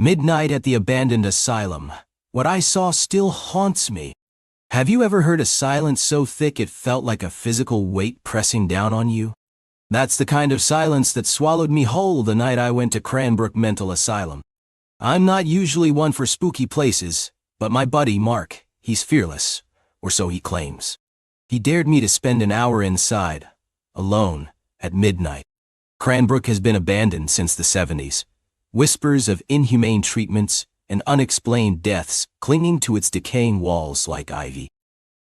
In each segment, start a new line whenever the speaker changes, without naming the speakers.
Midnight at the abandoned asylum. What I saw still haunts me. Have you ever heard a silence so thick it felt like a physical weight pressing down on you? That's the kind of silence that swallowed me whole the night I went to Cranbrook Mental Asylum. I'm not usually one for spooky places, but my buddy Mark, he's fearless, or so he claims. He dared me to spend an hour inside, alone, at midnight. Cranbrook has been abandoned since the 70s. Whispers of inhumane treatments and unexplained deaths clinging to its decaying walls like ivy.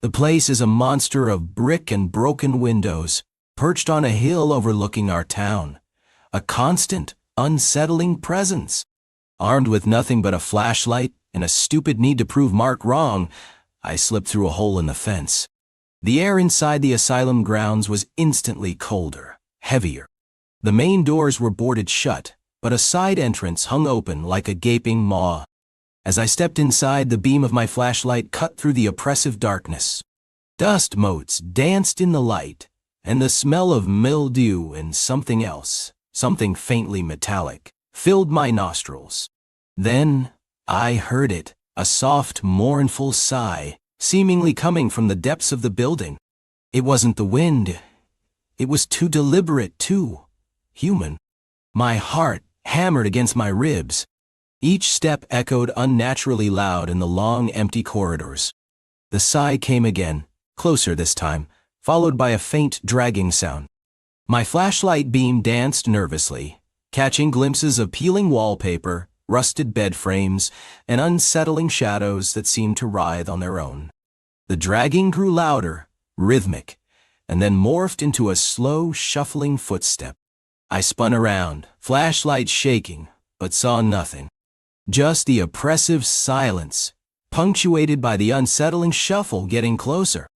The place is a monster of brick and broken windows, perched on a hill overlooking our town. A constant, unsettling presence. Armed with nothing but a flashlight and a stupid need to prove Mark wrong, I slipped through a hole in the fence. The air inside the asylum grounds was instantly colder, heavier. The main doors were boarded shut, but a side entrance hung open like a gaping maw. As I stepped inside, the beam of my flashlight cut through the oppressive darkness. Dust motes danced in the light, and the smell of mildew and something else, something faintly metallic, filled my nostrils. Then I heard it, a soft, mournful sigh, seemingly coming from the depths of the building. It wasn't the wind. It was too deliberate, too human. My heart hammered against my ribs. Each step echoed unnaturally loud in the long, empty corridors. The sigh came again, closer this time, followed by a faint, dragging sound. My flashlight beam danced nervously, catching glimpses of peeling wallpaper, rusted bed frames, and unsettling shadows that seemed to writhe on their own. The dragging grew louder, rhythmic, and then morphed into a slow, shuffling footstep. I spun around, flashlight shaking, but saw nothing. Just the oppressive silence, punctuated by the unsettling shuffle getting closer.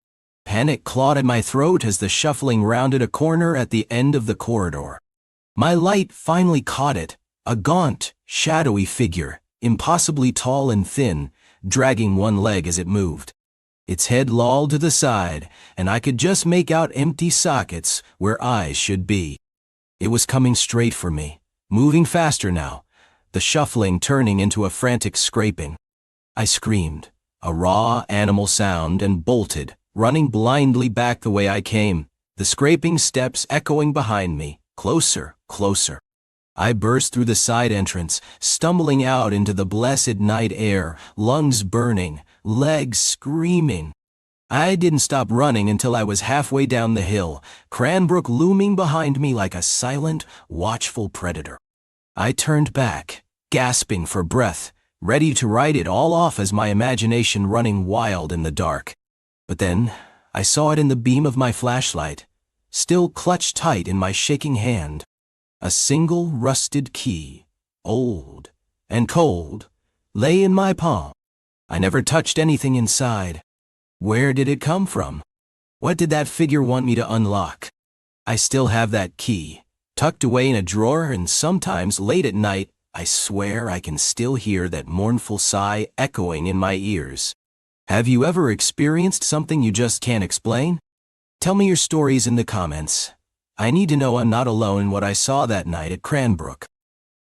Panic clawed at my throat as the shuffling rounded a corner at the end of the corridor. My light finally caught it, a gaunt, shadowy figure, impossibly tall and thin, dragging one leg as it moved. Its head lolled to the side, and I could just make out empty sockets where eyes should be. It was coming straight for me, moving faster now, the shuffling turning into a frantic scraping. I screamed, a raw animal sound, and bolted, running blindly back the way I came, the scraping steps echoing behind me, closer, closer. I burst through the side entrance, stumbling out into the blessed night air, lungs burning, legs screaming. I didn't stop running until I was halfway down the hill, Cranbrook looming behind me like a silent, watchful predator. I turned back, gasping for breath, ready to write it all off as my imagination running wild in the dark. But then, I saw it in the beam of my flashlight, still clutched tight in my shaking hand. A single rusted key, old and cold, lay in my palm. I never touched anything inside. Where did it come from? What did that figure want me to unlock? I still have that key, tucked away in a drawer, and sometimes late at night, I swear I can still hear that mournful sigh echoing in my ears. Have you ever experienced something you just can't explain? Tell me your stories in the comments. I need to know I'm not alone in what I saw that night at Cranbrook.